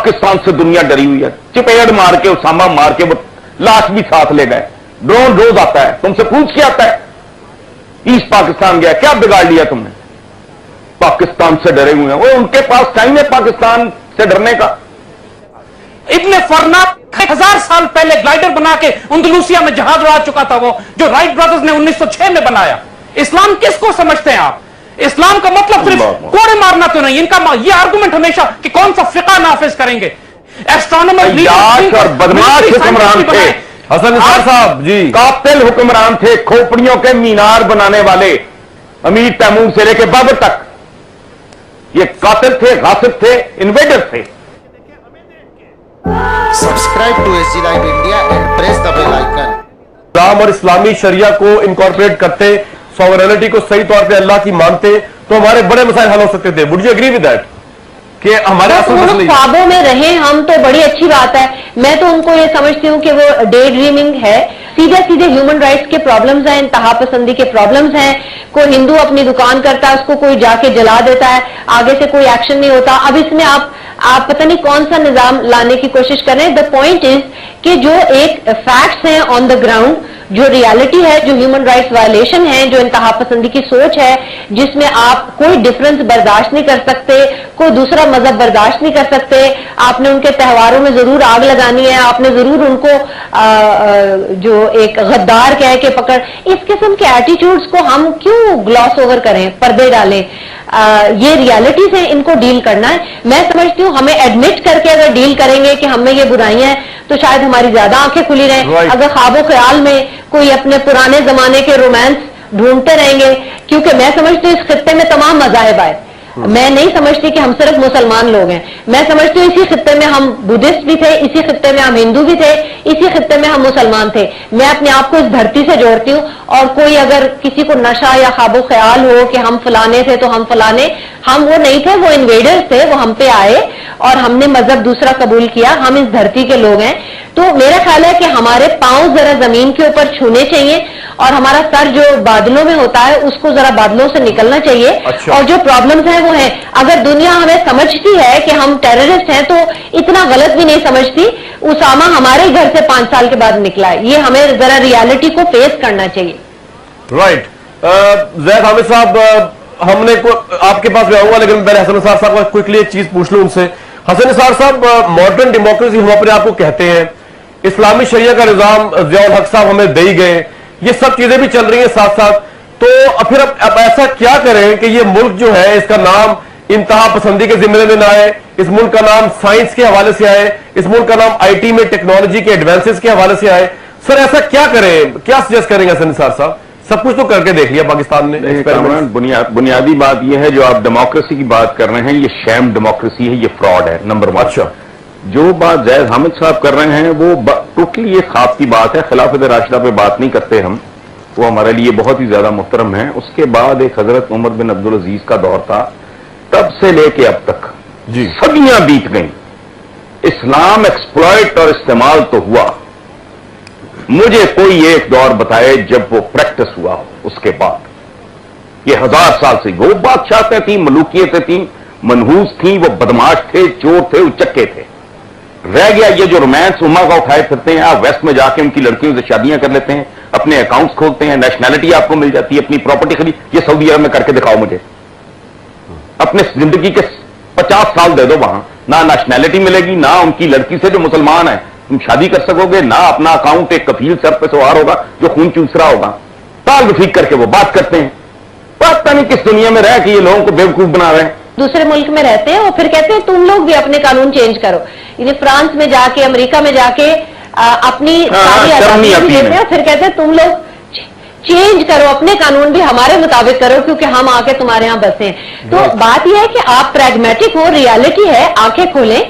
पाकिस्तान से दुनिया डरी हुई है। चिपेड़ मार के, उसामा मार के वो लाश भी साथ ले गए। ड्रोन रोज आता है, तुमसे पूछ के आता है। ईस्ट पाकिस्तान गया, क्या बिगाड़ लिया तुमने? पाकिस्तान से डरे हुए हैं वो, उनके पास टाइम है पाकिस्तान से डरने का। इब्न फरनाद 1000 साल पहले ग्लाइडर बना के अंदलूसिया में जहाज उड़ा चुका था, वो जो राइट ब्रदर्स ने 1906 में बनाया। इस्लाम किसको समझते हैं आप? इस्लाम का मतलब सिर्फ कोड़े मारना तो नहीं। इनका ये आर्गुमेंट हमेशा कि कौन सा फिक़ा नाफिज करेंगे। एस्ट्रोनॉमर और बदमाश हुक्मरान थे हसन निसार साहब जी, कातिल हुक्मरान थे, खोपड़ियों के मीनार बनाने वाले अमीर तैमूर से लेके बाबर तक। ये कातिल थे, गासिब थे, इन्वेडर थे। Subscribe to SG Live India and press the bell icon। इस्लाम और इस्लामी शरिया को इनकॉर्पोरेट करते, सॉवरेनिटी को सही तौर पे अल्लाह की मानते, तो हमारे बड़े मसाइल हल हो सकते थे। Would you agree with that कि हमारे ख्वाबों में रहे हम तो बड़ी अच्छी बात है। मैं तो उनको ये समझती हूँ कि वो डे ड्रीमिंग है। सीधे सीधे ह्यूमन राइट्स के प्रॉब्लम्स हैं, इंतहा पसंदी के प्रॉब्लम्स हैं। कोई हिंदू अपनी दुकान करता है, उसको कोई जाके जला देता है, आगे से कोई एक्शन नहीं होता। अब इसमें आप पता नहीं कौन सा निजाम लाने की कोशिश कर रहे हैं। द पॉइंट इज कि जो एक फैक्ट्स हैं ऑन द ग्राउंड, जो रियलिटी है, जो ह्यूमन राइट्स वायलेशन है, जो इंतहा पसंदी की सोच है, जिसमें आप कोई डिफरेंस बर्दाश्त नहीं कर सकते, कोई दूसरा मजहब बर्दाश्त नहीं कर सकते, आपने उनके त्योहारों में जरूर आग लगानी है, आपने जरूर उनको जो एक गद्दार कह के पकड़, इस किस्म के एटीट्यूड्स को हम क्यों ग्लॉस ओवर करें, पर्दे डालें। ये रियलिटीज है, इनको डील करना है। मैं समझती हूँ हमें एडमिट करके अगर डील करेंगे कि हमें ये बुराइयां हैं, तो शायद हमारी ज्यादा आंखें खुली रहें। अगर ख्वाबो ख्याल में कोई अपने पुराने जमाने के रोमांस ढूंढते रहेंगे, क्योंकि मैं समझती हूँ इस खित्ते में तमाम मज़ाहिब आए। मैं नहीं समझती कि हम सिर्फ मुसलमान लोग हैं। मैं समझती हूँ इसी खित्ते में हम बुद्धिस्ट भी थे, इसी खित्ते में हम हिंदू भी थे, इसी खित्ते में हम मुसलमान थे। मैं अपने आप को इस धरती से जोड़ती हूँ। और कोई अगर किसी को नशा या ख्वाबो ख्याल हो कि हम फलाने थे तो हम फलाने, हम वो नहीं थे, वो इन्वेडर्स थे, वो हम पे आए और हमने मजहब दूसरा कबूल किया। हम इस धरती के लोग हैं। तो मेरा ख्याल है कि हमारे पांव जरा जमीन के ऊपर छूने चाहिए और हमारा सर जो बादलों में होता है उसको जरा बादलों से निकलना चाहिए। और जो प्रॉब्लम्स हैं वो हैं। अगर दुनिया हमें समझती है कि हम टेररिस्ट हैं तो इतना गलत भी नहीं समझती। उसामा हमारे घर से 5 साल के बाद निकला है। ये हमें जरा रियलिटी को फेस करना चाहिए। राइट। ज़ैद हामिद साहब, हमने आपके पास भी आऊंगा, लेकिन पहले हसन निसार साहब को क्विकली एक चीज पूछ लूं उनसे। हसन निसार साहब, मॉडर्न डेमोक्रेसी हम अपने आप को कहते हैं, इस्लामी शरिया का निजाम ज़ियाउल हक साहब हमें दे ही गए, ये सब चीजें भी चल रही हैं साथ साथ। तो फिर अब ऐसा क्या करें कि ये मुल्क जो है इसका नाम इंतहा पसंदी के जिम्मे में ना आए, इस मुल्क का नाम साइंस के हवाले से आए, इस मुल्क का नाम IT में टेक्नोलॉजी के एडवांसेस के हवाले से आए। सर ऐसा क्या करें, क्या सजेस्ट करेंगे हसन निसार साहब? सब कुछ तो करके देख लिया पाकिस्तान ने। बुनियादी बात यह है, जो आप डेमोक्रेसी की बात कर रहे हैं, ये शैम डेमोक्रेसी है, ये फ्रॉड है, नंबर 1। अच्छा, जो बात ज़ैद हामिद साहब कर रहे हैं वो टोटली ये ख्वाब की बात है। खिलाफत राशिदा पे बात नहीं करते हम, वो हमारे लिए बहुत ही ज्यादा मुहतरम है। उसके बाद एक हजरत उमर बिन अब्दुल अजीज का दौर था, तब से लेके अब तक जी सदियां बीत गई। इस्लाम एक्सप्लॉइट और इस्तेमाल तो हुआ, मुझे कोई एक दौर बताए जब वो प्रैक्टिस हुआ हो। उसके बाद ये 1000 साल से वो बादशाहतें थी, मलूकियतें थी, मनहूस थी, वो बदमाश थे, चोर थे, उचक्के थे। रह गया ये जो रोमांस उम्मा का उठाए फिरते हैं। आप वेस्ट में जाके उनकी लड़कियों से शादियां कर लेते हैं, अपने अकाउंट्स खोलते हैं, नेशनैलिटी आपको मिल जाती है, अपनी प्रॉपर्टी खरीद। ये सऊदी अरब में करके दिखाओ मुझे। अपने जिंदगी के 50 साल दे दो, वहां ना नेशनैलिटी मिलेगी, ना उनकी लड़की से जो मुसलमान है तुम शादी कर सकोगे, ना अपना अकाउंट एक कफील सर पे सवार होगा जो खून चूस रहा होगा। ताल रफीक करके वो बात करते हैं। पता नहीं किस दुनिया में रह के ये लोगों को बेवकूफ बना रहे हैं। दूसरे मुल्क में रहते हैं और फिर कहते हैं तुम लोग भी अपने कानून चेंज करो। यानी फ्रांस में जाके, अमेरिका में जाके अपनी सारी आजादियां भी देते हैं, फिर कहते हैं तुम लोग चेंज करो, अपने कानून भी हमारे मुताबिक करो क्योंकि हम आके तुम्हारे यहां बसे हैं। तो बात यह है कि आप प्रैग्मेटिक हो, रियलिटी है, आंखें खोलें।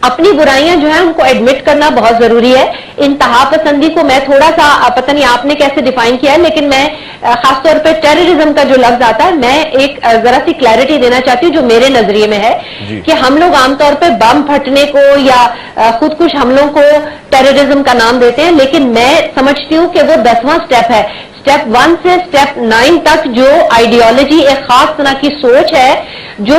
अपनी बुराइयां जो है उनको एडमिट करना बहुत जरूरी है। इंतहा पसंदी को मैं थोड़ा सा, पता नहीं आपने कैसे डिफाइन किया है, लेकिन मैं खासतौर पे टेररिज्म का जो लफ्ज आता है, मैं एक जरा सी क्लैरिटी देना चाहती हूँ जो मेरे नजरिए में है कि हम लोग आमतौर पे बम फटने को या खुदकुश हमलों को टेररिज्म का नाम देते हैं, लेकिन मैं समझती हूँ कि वो 10वां स्टेप है। स्टेप 1 से स्टेप 9 तक जो आइडियोलॉजी, एक खास तरह की सोच है जो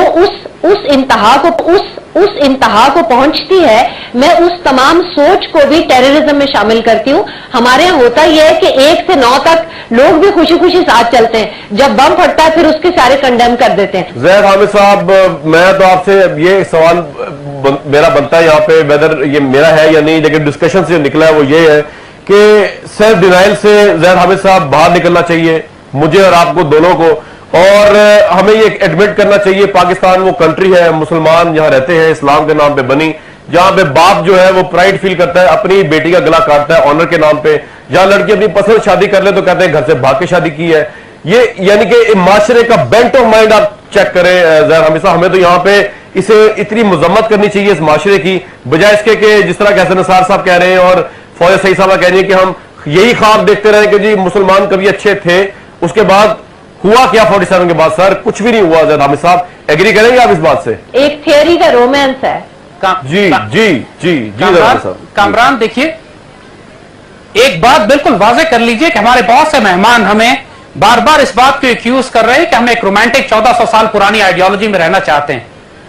उस इंतहा को, उस उस इंतहा को पहुंचती है, मैं उस तमाम सोच को भी टेररिज्म में शामिल करती हूं। हमारे यहाँ होता यह है कि 1 से 9 तक लोग भी खुशी खुशी साथ चलते हैं, जब बम फटता है फिर उसके सारे कंडेम कर देते हैं। ज़ैद हामिद साहब, मैं तो आपसे ये सवाल मेरा बनता है यहाँ पे, वेदर ये मेरा है या नहीं, लेकिन डिस्कशन से निकला है वो ये है कि सेल्फ डिनाइल से ज़ैद हामिद साहब बाहर निकलना चाहिए, मुझे और आपको दोनों को, और हमें ये एडमिट करना चाहिए पाकिस्तान वो कंट्री है, मुसलमान यहाँ रहते हैं, इस्लाम के नाम पे बनी, जहां पे बाप जो है वो प्राइड फील करता है, अपनी बेटी का गला काटता है ऑनर के नाम पे, जहां लड़की अपनी पसंद शादी कर ले तो कहते हैं घर से भाग के शादी की है। ये यानी कि माशरे का बेंट ऑफ माइंड आप चेक करें ज़ैद हामिद साहब, हमें तो यहाँ पे इसे इतनी मजम्मत करनी चाहिए इस माशरे की, बजाय इसके कि जिस तरह हसन निसार साहब कह रहे हैं और फौज सईद साहब कह रही है कि हम यही ख्वाब देखते रहे कि जी मुसलमान कभी अच्छे थे, उसके बाद हुआ क्या 47 के बाद? सर कुछ भी नहीं हुआ। ज़ैद हामिद साहब एग्री करेंगे आप इस बात से? एक थियोरी का रोमांस है। जी जी जी जी कामरान, देखिए एक बात बिल्कुल वाज़ेह कर लीजिए कि हमारे बहुत से मेहमान हमें बार बार इस बात को एक्यूज कर रहे हैं कि हम एक रोमांटिक 1400 साल पुरानी आइडियोलॉजी में रहना चाहते हैं।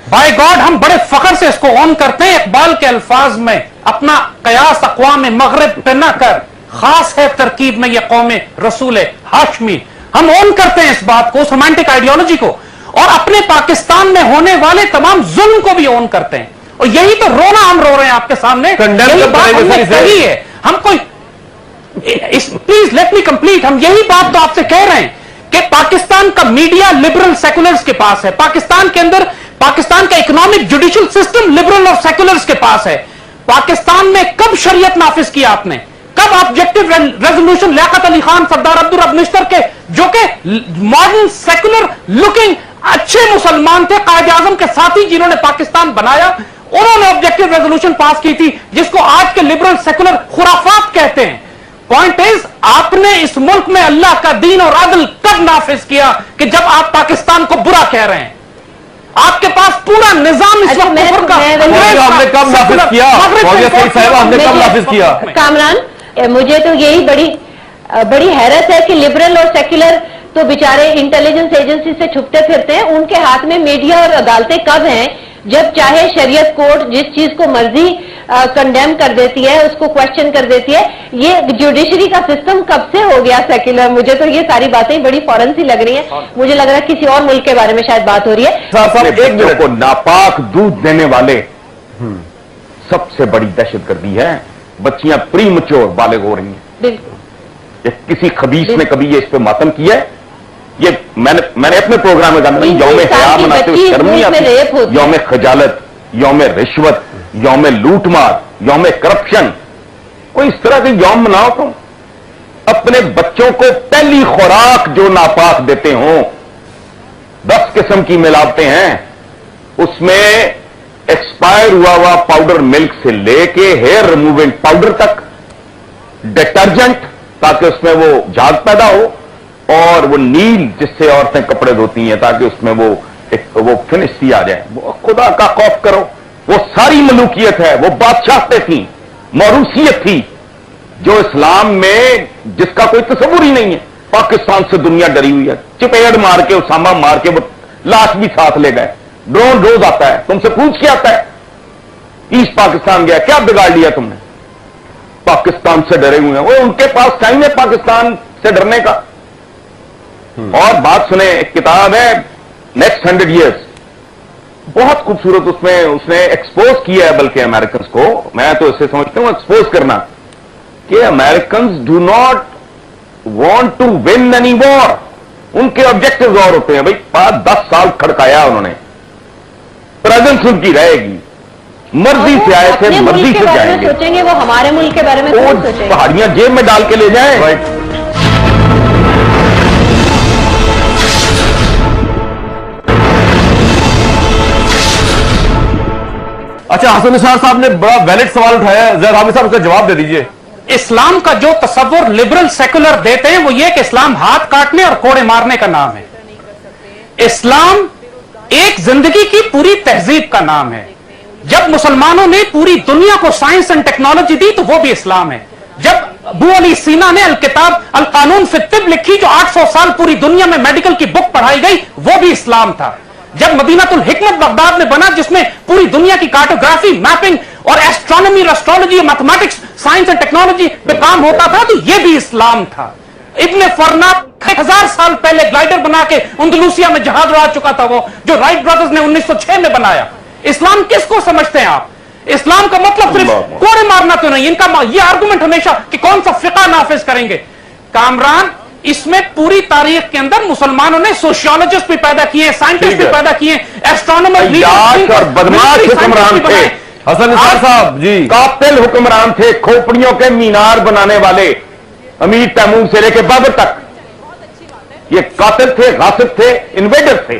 बाय गॉड, हम बड़े फख्र से इसको ऑन करते हैं। इकबाल के अल्फाज में अपना कयास अक़वाम मग़रिब पे न कर, खास है तरकीब में यह कौम रसूल हाशमी। हम ऑन करते हैं इस बात को, उस रोमांटिक आइडियोलॉजी को, और अपने पाकिस्तान में होने वाले तमाम जुल्म को भी ऑन करते हैं। और यही तो रोना हम रो रहे हैं आपके सामने, यही बात हमने कही है। हम कोई प्लीज लेट मी कंप्लीट, हम यही बात तो आपसे कह रहे हैं कि पाकिस्तान का मीडिया लिबरल सेकुलर्स के पास है, पाकिस्तान के अंदर पाकिस्तान का इकोनॉमिक जुडिशियल सिस्टम लिबरल और सेकुलर्स के पास है। पाकिस्तान में कब शरीयत नाफिज किया आपने? कब ऑब्जेक्टिव रेजोल्यूशन लियाकत अली खान, सरदार अब्दुल रब निश्तर के, जो कि मॉडर्न सेकुलर लुकिंग अच्छे मुसलमान थे, कायद आजम के साथी जिन्होंने पाकिस्तान बनाया, उन्होंने ऑब्जेक्टिव रेजोल्यूशन पास की थी जिसको आज के लिबरल सेकुलर खुराफात कहते हैं। पॉइंट इज, आपने इस मुल्क में अल्लाह का दीन और अदल कब नाफिज किया कि जब आप पाकिस्तान को बुरा कह रहे हैं? आपके पास पूरा निजाम इस वक्त कुफर का, हमने कब नाफिज किया? हमने कब नाफिज किया? कामरान, मुझे तो यही बड़ी हैरत है कि लिबरल और सेक्युलर तो बेचारे इंटेलिजेंस एजेंसी से छुपते फिरते हैं, उनके हाथ में मीडिया और अदालतें कब हैं जब चाहे शरीयत कोर्ट जिस चीज को मर्जी कंडेम कर देती है, उसको क्वेश्चन कर देती है। ये जुडिशरी का सिस्टम कब से हो गया सेक्युलर? मुझे तो ये सारी बातें बड़ी फौरन सी लग रही हैं। मुझे लग रहा है किसी और मुल्क के बारे में शायद बात हो रही है। एक बच्चों को नापाक दूध देने वाले सबसे बड़ी दहशतगर्दी है। बच्चियां प्री मैच्योर बालिग हो रही हैं। बिल्कुल। किसी खबीस ने कभी ये इस पे मातम किया है? ये मैंने अपने प्रोग्राम में कहा, यौम हया मनाते हुए शर्म नहीं आती? यौम खजालत, यौम रिश्वत, यौम लूटमार, यौम करप्शन, कोई इस तरह के यौम मनाओ तुम। अपने बच्चों को पहली खुराक जो नापाक देते हो, 10 किस्म की मिलावटें हैं, उसमें एक्सपायर हुआ पाउडर मिल्क से लेके हेयर रिमूविंग पाउडर तक, डिटर्जेंट ताकि उसमें वो झाग पैदा हो, और वो नील जिससे औरतें कपड़े धोती हैं ताकि उसमें वो फिनिश सी आ जाए। वो खुदा का खौफ करो। वो सारी मलूकियत है, वो बादशाहतें थी, मौरूसियत थी, जो इस्लाम में जिसका कोई तस्वुर ही नहीं है। पाकिस्तान से दुनिया डरी हुई है। चिपेड़ मार के, उसामा मार के वो लाश भी साथ ले गए। ड्रोन रोज आता है, तुमसे पूछ के आता है। ईस्ट पाकिस्तान गया, क्या बिगाड़ लिया तुमने? पाकिस्तान से डरे हुए हैं वो, उनके पास टाइम है पाकिस्तान से डरने का। और बात सुने, एक किताब है नेक्स्ट 100 ईयर्स, बहुत खूबसूरत, उसमें उसने एक्सपोज किया है बल्कि अमेरिकन को। मैं तो इसे समझता हूं एक्सपोज करना, कि American do not want to win any war. उनके ऑब्जेक्टिव और होते हैं भाई। 5-10 साल खड़काया उन्होंने, प्रेजेंस उनकी रहेगी, मर्जी से आए थे मर्जी से जाएंगे। सोचेंगे वो हमारे मुल्क के बारे में सोचेंगे? पहाड़ियां जेब में डाल के ले जाएं। अच्छा, हसन निसार साहब ने बड़ा वैलिड सवाल उठाया है, ज़ैद हामिद साहब उसका जवाब दे दीजिए। इस्लाम का जो तस्वुर लिबरल सेकुलर देते हैं वो ये कि इस्लाम हाथ काटने और कोड़े मारने का नाम है। इस्लाम एक जिंदगी की पूरी तहजीब का नाम है। जब मुसलमानों ने पूरी दुनिया को साइंस एंड टेक्नोलॉजी दी तो वो भी इस्लाम है। जब अबू अली सीना ने अल किताब अल कानून फिर तिब लिखी, जो 800 साल पूरी दुनिया में मेडिकल की बुक पढ़ाई गई, वो भी इस्लाम था। जब मदीनातुल हिकमत बगदाद में बना, जिसमें पूरी दुनिया की कार्टोग्राफी, मैपिंग और astronomy, astrology, mathematics, science and technology पे काम होता था, तो ये भी इस्लाम था। इब्ने फरना 1000 साल पहले ग्लाइडर बना के अंदलूसिया में जहाज उड़ा चुका था, वो जो राइट ब्रदर्स ने 1906 में बनाया। इस्लाम किसको समझते हैं आप? इस्लाम का मतलब सिर्फ कोड़े मारना तो नहीं, इनका ये आर्गुमेंट हमेशा कि कौन सा फिका नाफिज करेंगे। कामरान, इसमें पूरी तारीख के अंदर मुसलमानों ने सोशियोलॉजिस्ट भी पैदा किए, साइंटिस्ट भी पैदा किए, एस्ट्रोनॉमर और बदमाश हुक्मरान थे। हसन निसार साहब जी कातिल हुक्मरान थे, खोपड़ियों के मीनार बनाने वाले, अमीर तैमूर से लेके बाबर तक। ये कातिल थे, गासिब थे, इन्वेडर थे,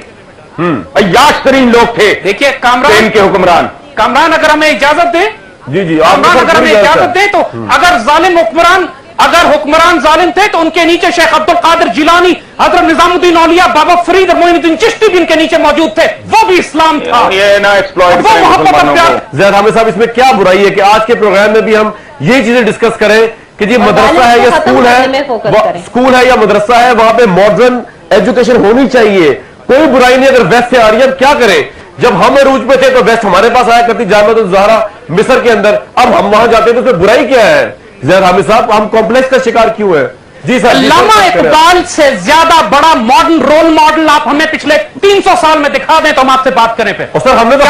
अय्याश तरीन लोग थे। देखिए कामरान के हुक्मरान, अगर हमें इजाजत दे, जी जी कामरान अगर हमें इजाजत दे, तो अगर जालिम हुक्मरान, अगर हुक्मरान जालिम थे, तो उनके नीचे शेख अब्दुल कादिर जिलानी, हजरत निजामुद्दीन औलिया, बाबा फरीद और मोइनुद्दीन चिश्ती भी इनके नीचे मौजूद थे। वो भी इस्लाम था। ये ना एक्सप्लॉइट वो मोहब्बत और प्यार। ज़ैद हामिद साहब, इसमें क्या बुराई है कि आज के प्रोग्राम में भी हम ये चीजें डिस्कस करें कि जी मदरसा है या स्कूल है, स्कूल है या मदरसा है, वहां पे मॉडर्न एजुकेशन होनी चाहिए, कोई बुराई नहीं। अगर वेस्ट से आ रही है, अब क्या करें? जब हम अरूज पे थे तो वेस्ट हमारे पास आया करती, जामिअतुल ज़हरा मिस्र के अंदर, अब हम वहां जाते हैं तो उसमें बुराई क्या है? ज़ैद हामिद साहब, हम कॉम्प्लेक्स का शिकार क्यों है? जी सर। अल्लामा इकबाल से ज्यादा बड़ा मॉडर्न रोल मॉडल आप हमें पिछले 300 साल में दिखा दें तो हम आपसे बात करें पे। सर हमने तो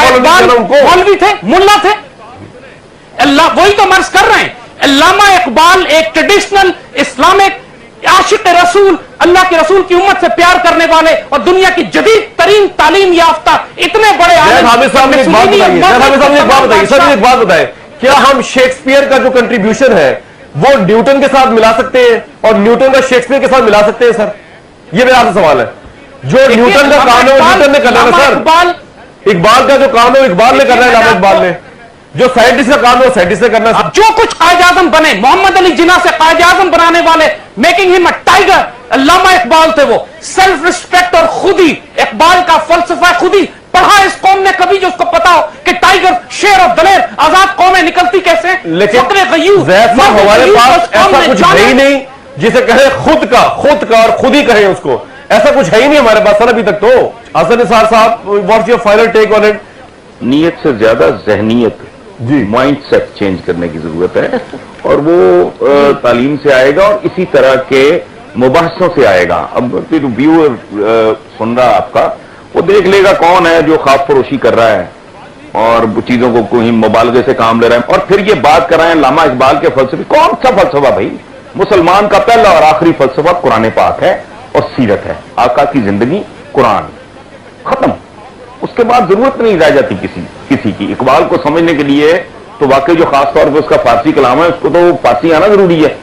मौलवी थे, मुल्ला थे, अल्लाह वही तो मर्ज कर रहे हैं। अल्लामा इकबाल एक ट्रेडिशनल इस्लामिक आशिक रसूल, अल्लाह के रसूल की उम्मत से प्यार करने वाले और दुनिया की जदीद तरीन तालीम याफ्ता इतने बड़े हामिद साहब ने एक बात बताइए, क्या हम शेक्सपियर का जो कंट्रीब्यूशन है वो न्यूटन के साथ मिला सकते हैं और न्यूटन का शेक्सपियर के साथ मिला सकते हैं? सर ये मेरा आपसे सवाल है। जो न्यूटन का काम है वो न्यूटन ने करना है सर, इकबाल का जो काम है वो इकबाल ने करना है, अल्लामा इकबाल ने। जो साइंटिस्ट का काम है वो साइंटिस्ट ने करना है। जो कुछ कायद आजम बने, मोहम्मद अली जिन्ना से कायद आजम बनाने वाले, मेकिंग हिम अ टाइगर, अल्लामा इकबाल थे वो। सेल्फ रिस्पेक्ट और खुदी, इकबाल का फलसफा खुदी पढ़ा इस कौम ने कभी जो उसको पता हो कि टाइगर, शेर और दलेर, आजाद कौमें निकलती कैसे? लेकिन हमारे पास ऐसा कुछ है ही नहीं जिसे कहे खुद का और खुद ही कहे उसको, ऐसा कुछ है ही नहीं हमारे पास सर अभी तक। तो हसन निसार साहब, what's your final take on it? नीयत से ज्यादा जहनीत, माइंड सेट चेंज करने की जरूरत है, और वो तालीम से आएगा और इसी तरह के मुबाहसों से आएगा। अब फिर व्यूअर सुन रहा आपका, वो देख लेगा कौन है जो ख्वाब फरोशी कर रहा है और चीजों को कोई मुबालगे से काम ले रहा है, और फिर ये बात कर रहे हैं अल्लामा इकबाल के फलसफे। कौन सा फलसफा भाई? मुसलमान का पहला और आखिरी फलसफा कुरान पाक है और सीरत है, आका की जिंदगी, कुरान, खत्म। उसके बाद जरूरत नहीं रह जाती किसी की। इकबाल को समझने के लिए तो वाकई जो खास तौर पर उसका फारसी कलाम है, उसको तो फारसी आना जरूरी है।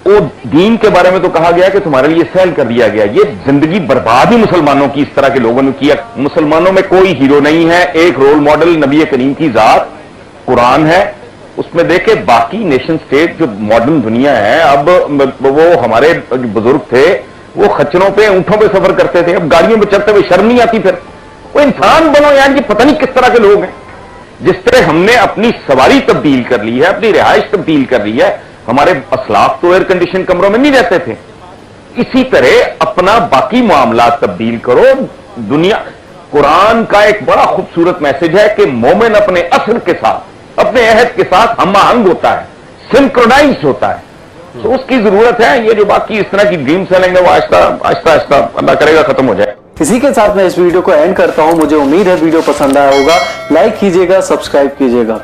वो दीन के बारे में तो कहा गया कि तुम्हारे लिए सहल कर दिया गया। ये जिंदगी बर्बाद ही मुसलमानों की इस तरह के लोगों ने किया। मुसलमानों में कोई हीरो नहीं है, एक रोल मॉडल नबी करीम की जात कुरान है। उसमें देखे बाकी नेशन स्टेट जो मॉडर्न दुनिया है, अब वो हमारे बुजुर्ग थे वो खच्चरों पे, ऊंटों पे सफर करते थे, अब गाड़ियों पे चलते हुए शर्म नहीं आती। फिर वो इंसान बनो यार, ये पता नहीं किस तरह के लोग हैं। जिस तरह हमने अपनी सवारी तब्दील कर ली है, अपनी रिहाइश तब्दील कर ली है, हमारे असलाफ तो एयर कंडीशन कमरों में नहीं रहते थे, इसी तरह अपना बाकी मामला तब्दील करो। दुनिया, कुरान का एक बड़ा खूबसूरत मैसेज है कि मोमिन अपने असर के साथ, अपने अहद के साथ हमआहंग होता है, सिंक्रोनाइज होता है। तो उसकी जरूरत है। ये जो बाकी इस तरह की ड्रीम सेलिंग है वो आहिस्ता आहिस्ता अल्लाह करेगा खत्म हो जाए। इसी के साथ मैं इस वीडियो को एंड करता हूं। मुझे उम्मीद है वीडियो पसंद आया होगा। लाइक कीजिएगा, सब्सक्राइब कीजिएगा।